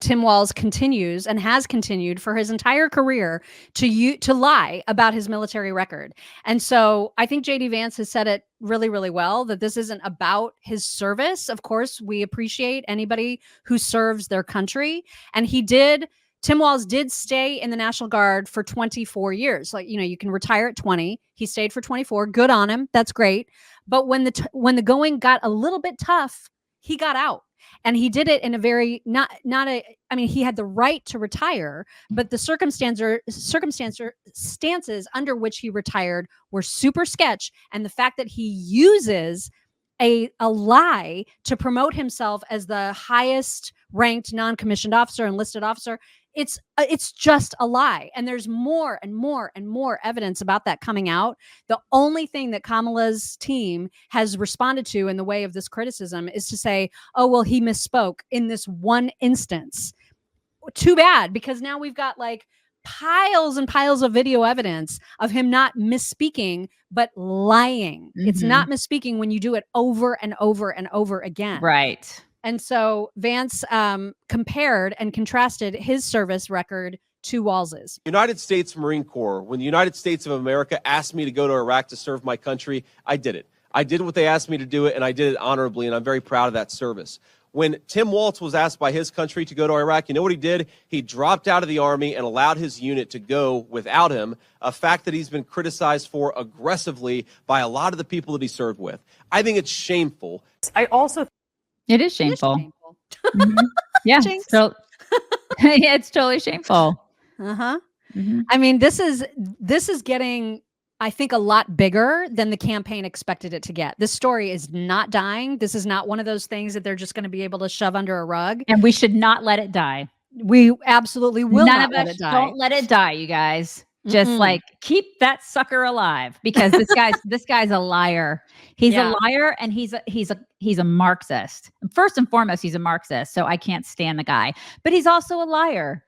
Tim Walz continues and has continued for his entire career to lie about his military record. And so I think JD Vance has said it really, really well, that this isn't about his service. Of course, we appreciate anybody who serves their country. And Tim Walz did stay in the National Guard for 24 years. Like, you can retire at 20. He stayed for 24. Good on him. That's great. But when the going got a little bit tough, he got out. And he did it in a very he had the right to retire, but the circumstances under which he retired were super sketch. And the fact that he uses a lie to promote himself as the highest ranked non-commissioned officer, enlisted officer, it's just a lie. And there's more and more and more evidence about that coming out. The only thing that Kamala's team has responded to in the way of this criticism is to say, oh, well, he misspoke in this one instance. Too bad, because now we've got like piles and piles of video evidence of him not misspeaking, but lying. Mm-hmm. It's not misspeaking when you do it over and over and over again. Right. And so Vance compared and contrasted his service record to Walz's. United States Marine Corps, when the United States of America asked me to go to Iraq to serve my country, I did it. I did what they asked me to do it, and I did it honorably, and I'm very proud of that service. When Tim Walz was asked by his country to go to Iraq, you know what he did? He dropped out of the Army and allowed his unit to go without him, a fact that he's been criticized for aggressively by a lot of the people that he served with. I think it's shameful. It is shameful. Mm-hmm. Yeah. So yeah, it's totally shameful. Uh-huh. Mm-hmm. I mean, this is getting, I think, a lot bigger than the campaign expected it to get. This story is not dying. This is not one of those things that they're just going to be able to shove under a rug. And we should not let it die. We absolutely will not let it die. Don't let it die, you guys. Just like keep that sucker alive, because this guy's a liar. He's a liar, and he's a Marxist. First and foremost, he's a Marxist, so I can't stand the guy. But he's also a liar,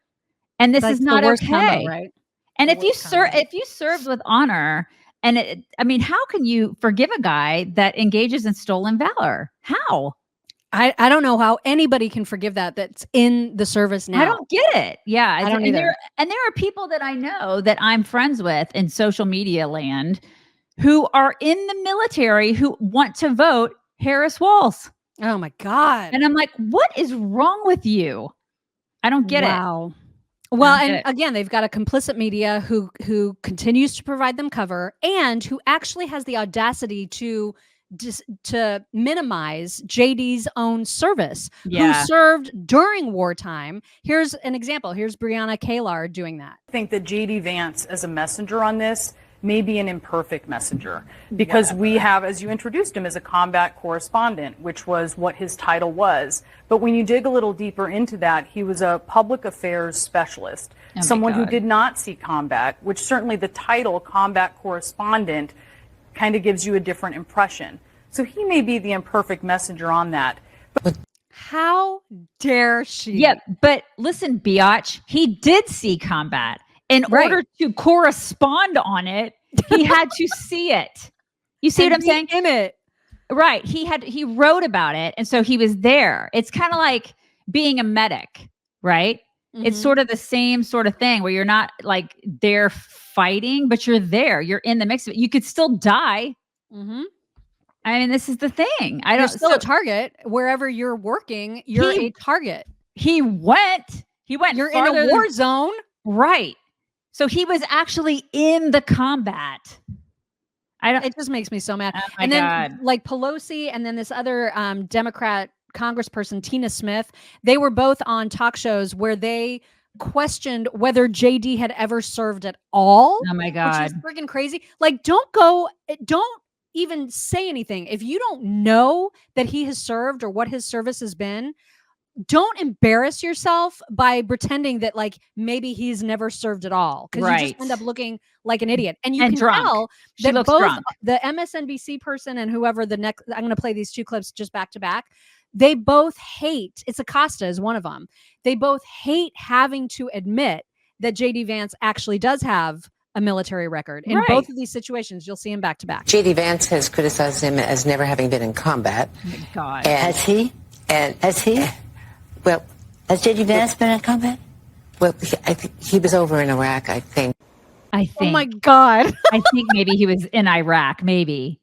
and this is not okay. Combo, right? And if you served with honor, and how can you forgive a guy that engages in stolen valor? How? I don't know how anybody can forgive that's in the service now. I don't get it. Yeah. I don't either. And there are people that I know that I'm friends with in social media land who are in the military who want to vote Harris Walz. Oh my God. And I'm like, what is wrong with you? I don't get it. Wow. Well, and again, they've got a complicit media who continues to provide them cover, and who actually has the audacity to minimize JD's own service, who served during wartime. Here's an example. Here's Breonna Kalar doing that. I think that JD Vance, as a messenger on this, may be an imperfect messenger, because we have, as you introduced him, as a combat correspondent, which was what his title was. But when you dig a little deeper into that, he was a public affairs specialist, someone who did not see combat, which certainly the title combat correspondent kind of gives you a different impression. So he may be the imperfect messenger on that. But how dare she? Yeah, but listen, biatch, he did see combat. In order to correspond on it, he had to see it. You see what I'm saying? In it. Right. He wrote about it, and so he was there. It's kind of like being a medic, right? Mm-hmm. It's sort of the same sort of thing where you're not like there fighting, but you're there. You're in the mix of it. You could still die. Mm-hmm. I mean, this is the thing. You're still a target. Wherever you're working, you're a target. He went. You're in a war zone. Right. So he was actually in the combat. It just makes me so mad. Oh my and then God. Like Pelosi and then this other Democrat congressperson, Tina Smith, they were both on talk shows where they questioned whether JD had ever served at all. Oh my God. Which is freaking crazy. Like, don't even say anything. If you don't know that he has served or what his service has been, don't embarrass yourself by pretending that like maybe he's never served at all, because you just end up looking like an idiot. And you can tell that both drunk. The MSNBC person and whoever the next, I'm going to play these two clips just back to back. They both hate, it's Acosta is one of them. They both hate having to admit that JD Vance actually does have a military record. In both of these situations, you'll see him back to back. JD Vance has criticized him as never having been in combat. Oh my God. And has he? And has he? Well, Has J.D. Vance been in combat? Well, I think he was over in Iraq, I think. I think. Oh my God. I think maybe he was in Iraq, maybe.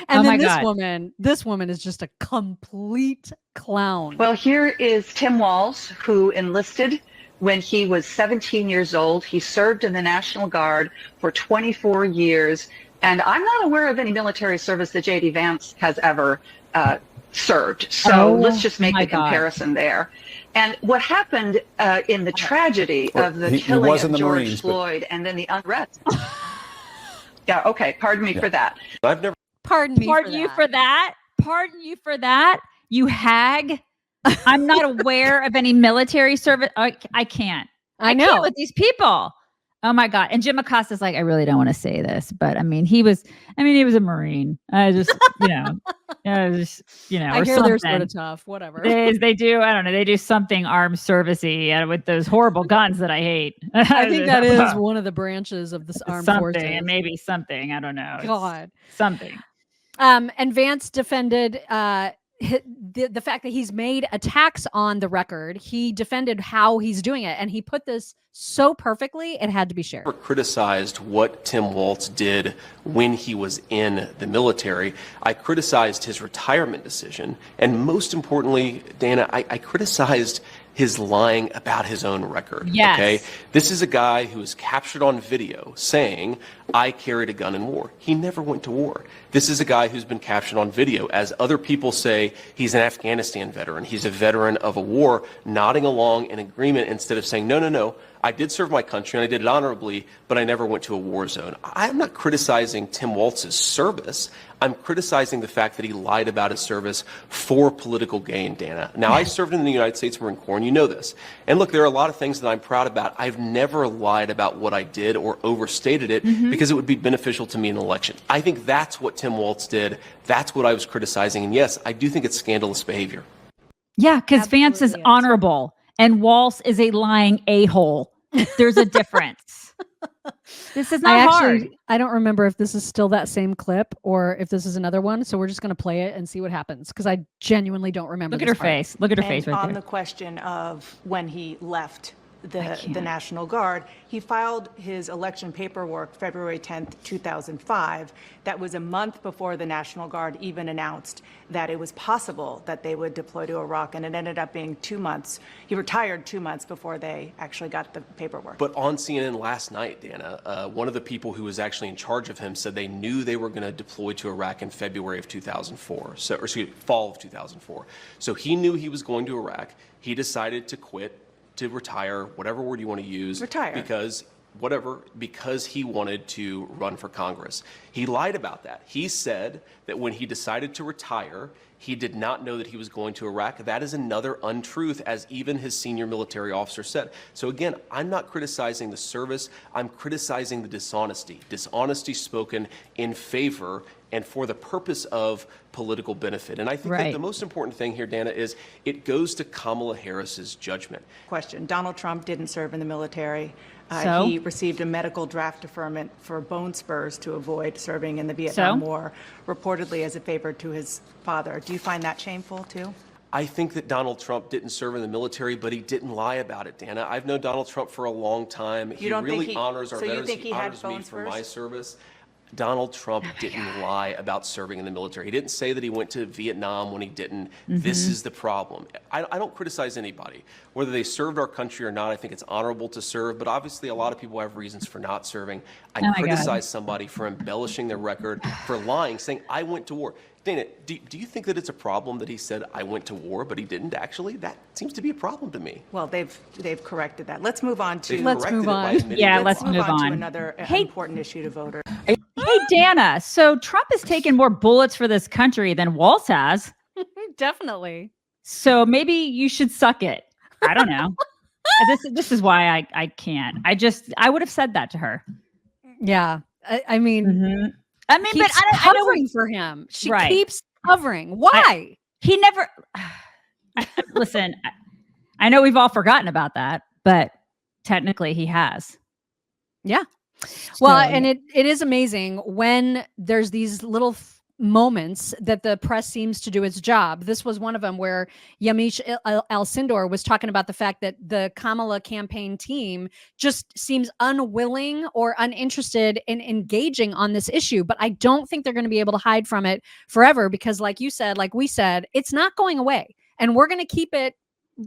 And Oh then my this God. this woman is just a complete clown. Well, here is Tim Walz, who enlisted when he was 17 years old. He served in the National Guard for 24 years. And I'm not aware of any military service that J.D. Vance has ever served. So let's just make the comparison there. And what happened in the tragedy of the killing of George Floyd and then the unrest. Yeah, okay. Pardon me for that. I've never. Pardon you for that. Pardon you for that. You hag. I'm not aware of any military service. I can't. I know. Can't with these people. Oh my God. And Jim Acosta's like, I really don't want to say this, but I mean, he was a Marine. I just, or I hear something. they're sort of tough. Whatever. They do. I don't know. They do something armed servicey with those horrible guns that I hate. I think that is one of the branches of this armed forces. Maybe something. I don't know. God. Something. And Vance defended the fact that he's made attacks on the record. He defended how he's doing it, and he put this so perfectly it had to be shared. Criticized what Tim Walz did when he was in the military. I criticized his retirement decision, and most importantly, Dana, I criticized his lying about his own record. Yes. Okay, this is a guy who was captured on video saying, I carried a gun in war. He never went to war. This is a guy who's been captured on video. As other people say, he's an Afghanistan veteran. He's a veteran of a war, nodding along in agreement instead of saying, no, I did serve my country and I did it honorably, but I never went to a war zone. I'm not criticizing Tim Walz's service. I'm criticizing the fact that he lied about his service for political gain, Dana. Now, I served in the United States Marine Corps, and you know this. And look, there are a lot of things that I'm proud about. I've never lied about what I did or overstated it because it would be beneficial to me in an election. I think that's what Tim Walz did. That's what I was criticizing. And yes, I do think it's scandalous behavior. Yeah, because Vance is honorable and Walz is a lying a-hole. There's a difference. This is not hard. I don't remember if this is still that same clip or if this is another one. So we're just going to play it and see what happens because I genuinely don't remember. Look at her face. Look at her face right there. On the question of when he left the National Guard, he filed his election paperwork February 10th, 2005. That was a month before the National Guard even announced that it was possible that they would deploy to Iraq, and it ended up being 2 months. He retired 2 months before they actually got the paperwork. But on CNN last night, Dana, one of the people who was actually in charge of him said they knew they were going to deploy to Iraq in February of 2004, fall of 2004. So he knew he was going to Iraq. He decided to quit, to retire, whatever word you want to use. Retire. Because he wanted to run for Congress. He lied about that. He said that when he decided to retire, he did not know that he was going to Iraq. That is another untruth, as even his senior military officer said. So again, I'm not criticizing the service. I'm criticizing the dishonesty. Dishonesty spoken in favor and for the purpose of political benefit. And I think that the most important thing here, Dana, is it goes to Kamala Harris's judgment. Question. Donald Trump didn't serve in the military. So? He received a medical draft deferment for bone spurs to avoid serving in the Vietnam War, reportedly as a favor to his father. Do you find that shameful, too? I think that Donald Trump didn't serve in the military, but he didn't lie about it, Dana. I've known Donald Trump for a long time. He really honors our veterans. He honors me for my service. Donald Trump didn't lie about serving in the military. He didn't say that he went to Vietnam when he didn't. This is the problem. I don't criticize anybody. Whether they served our country or not, I think it's honorable to serve, but obviously a lot of people have reasons for not serving. I criticize somebody for embellishing their record, for lying, saying, I went to war. Dana, do you think that it's a problem that he said, I went to war, but he didn't actually? That seems to be a problem to me. Well, they've corrected that. Let's move on to... Let's move on to another important issue to voters. Hey, Dana, so Trump has taken more bullets for this country than Walz has. Definitely. So maybe you should suck it. I don't know. This is why I can't. I would have said that to her. Yeah. I mean, but I know covering for him. She keeps covering. Why? He never. Listen, I know we've all forgotten about that, but technically he has. Yeah. Well, and it is amazing when there's these little moments that the press seems to do its job. This was one of them where Yamiche Al-Sindor was talking about the fact that the Kamala campaign team just seems unwilling or uninterested in engaging on this issue. But I don't think they're going to be able to hide from it forever because, like you said, like we said, it's not going away. And we're going to keep it.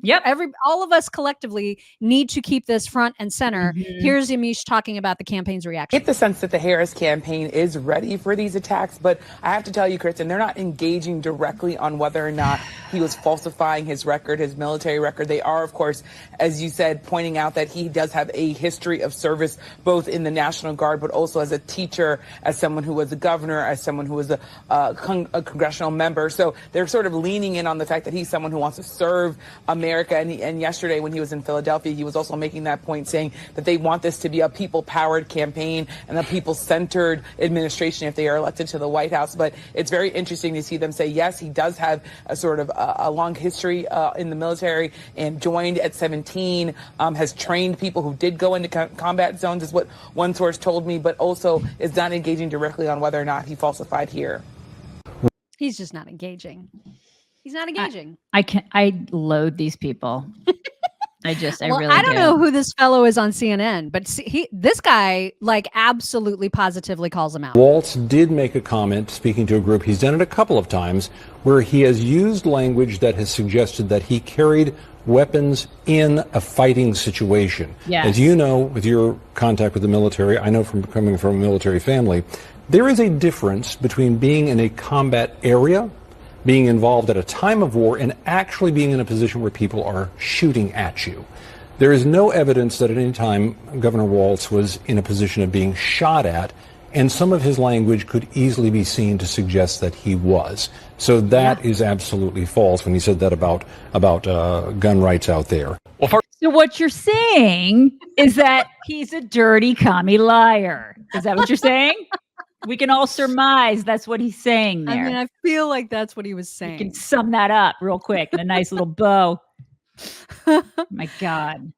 Yep. All of us collectively need to keep this front and center. Mm-hmm. Here's Yamiche talking about the campaign's reaction. I get the sense that the Harris campaign is ready for these attacks, but I have to tell you, Kristen, they're not engaging directly on whether or not he was falsifying his record, his military record. They are, of course, as you said, pointing out that he does have a history of service, both in the National Guard, but also as a teacher, as someone who was a governor, as someone who was a congressional member. So they're sort of leaning in on the fact that he's someone who wants to serve America. And yesterday when he was in Philadelphia, he was also making that point, saying that they want this to be a people-powered campaign and a people-centered administration if they are elected to the White House. But it's very interesting to see them say, yes, he does have a sort of a long history in the military and joined at 17, has trained people who did go into combat zones, is what one source told me, but also is not engaging directly on whether or not he falsified here. He's just not engaging. He's not engaging. I loathe these people. I really I don't know who this fellow is on CNN, but this guy like absolutely positively calls him out. Walz did make a comment speaking to a group. He's done it a couple of times where he has used language that has suggested that he carried weapons in a fighting situation. Yes. As you know, with your contact with the military, I know from coming from a military family, there is a difference between being in a combat area, being involved at a time of war, and actually being in a position where people are shooting at you. There is no evidence that at any time Governor Walz was in a position of being shot at, and some of his language could easily be seen to suggest that he was. So that is absolutely false when he said that about gun rights out there. So what you're saying is that he's a dirty commie liar. Is that what you're saying? We can all surmise that's what he's saying there. I mean, I feel like that's what he was saying. You can sum that up real quick in a nice little bow. My God.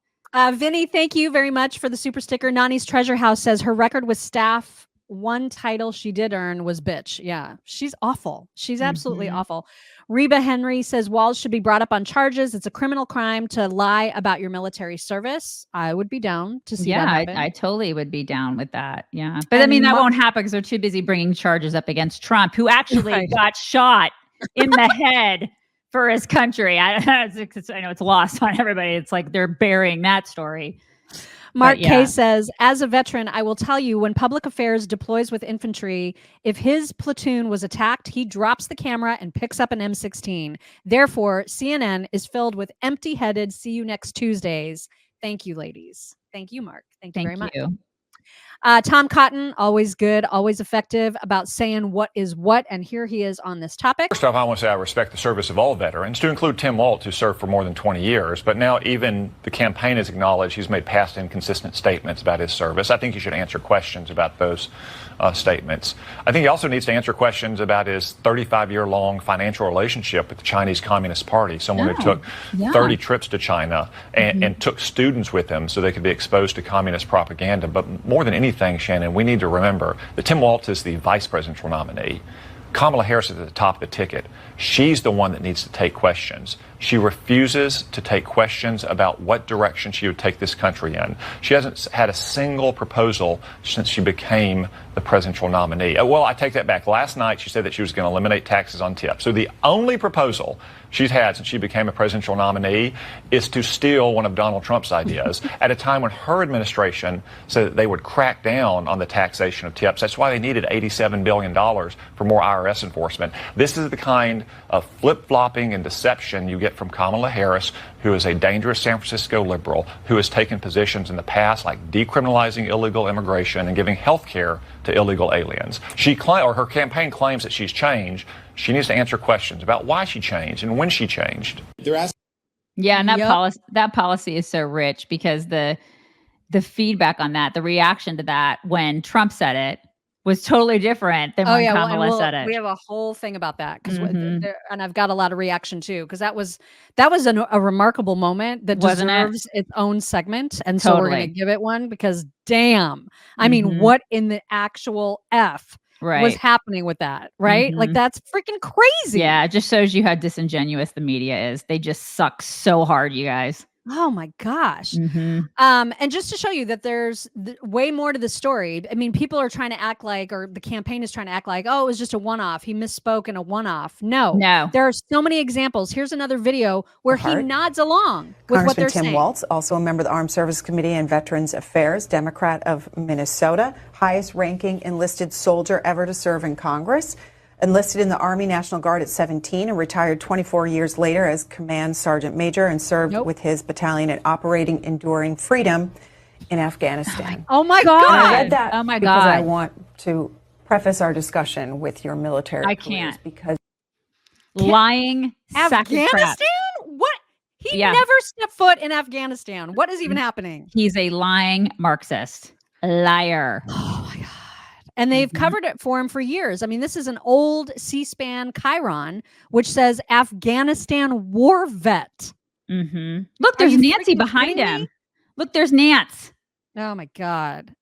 Vinny, thank you very much for the super sticker. Nani's Treasure House says her record with staff, one title she did earn was bitch. Yeah, she's awful. She's absolutely awful. Reba Henry says Walz should be brought up on charges. It's a criminal crime to lie about your military service. I would be down to see that happen. I totally would be down with that. Yeah. But I mean, that won't happen because they're too busy bringing charges up against Trump, who actually got shot in the head for his country. I know it's lost on everybody. It's like they're burying that story. Mark K says, as a veteran, I will tell you when public affairs deploys with infantry, if his platoon was attacked, he drops the camera and picks up an M16. Therefore, CNN is filled with empty-headed see you next Tuesdays. Thank you, ladies. Thank you, Mark. Thank you very much. Tom Cotton, always good, always effective about saying what is what. And here he is on this topic. First off, I want to say I respect the service of all veterans, to include Tim Walz, who served for more than 20 years. But now even the campaign has acknowledged he's made past inconsistent statements about his service. I think he should answer questions about those statements. I think he also needs to answer questions about his 35-year-long financial relationship with the Chinese Communist Party, someone who took 30 trips to China and took students with him so they could be exposed to communist propaganda. But more than anything, Shannon, we need to remember that Tim Walz is the vice presidential nominee. Kamala Harris is at the top of the ticket. She's the one that needs to take questions. She refuses to take questions about what direction she would take this country in. She hasn't had a single proposal since she became the presidential nominee. Well, I take that back. Last night, she said that she was going to eliminate taxes on tips. So the only proposal she's had since she became a presidential nominee is to steal one of Donald Trump's ideas at a time when her administration said that they would crack down on the taxation of tips. That's why they needed $87 billion for more IRS enforcement. This is the kind of flip-flopping and deception you get from Kamala Harris, who is a dangerous San Francisco liberal who has taken positions in the past like decriminalizing illegal immigration and giving health care to illegal aliens. Her campaign claims that she's changed. She needs to answer questions about why she changed and when she changed. Yeah, and that policy is so rich because the feedback on that, the reaction to that when Trump said it was totally different than when Kamala said it. We have a whole thing about that because and I've got a lot of reaction too because that was a remarkable moment that deserves its own segment, and so we're going to give it one because damn, I mean, what in the actual F was happening with that, right? Like, that's freaking crazy. Yeah, it just shows you how disingenuous the media is. They just suck so hard, you guys. Oh my gosh. And just to show you that there's way more to the story. I mean, people are trying to act like, or the campaign is trying to act like, oh, it was just a one-off. He misspoke in a one-off. No. There are so many examples. Here's another video where he nods along with what they're Tim saying. Walz, also a member of the Armed Services Committee and Veterans Affairs, Democrat of Minnesota, highest ranking enlisted soldier ever to serve in Congress. Enlisted in the Army National Guard at 17 and retired 24 years later as Command Sergeant Major and served with his battalion at Operating Enduring Freedom in Afghanistan. Oh my God. And I read that oh my because God. I want to preface our discussion with your military careers because lying Afghanistan? What? He never stepped foot in Afghanistan. What is even happening? He's a lying Marxist. A liar. Oh my God. And they've covered it for him for years. I mean, this is an old C-SPAN chyron, which says Afghanistan war vet. Look, there's Nancy behind him. Look, there's Nance. Oh my God.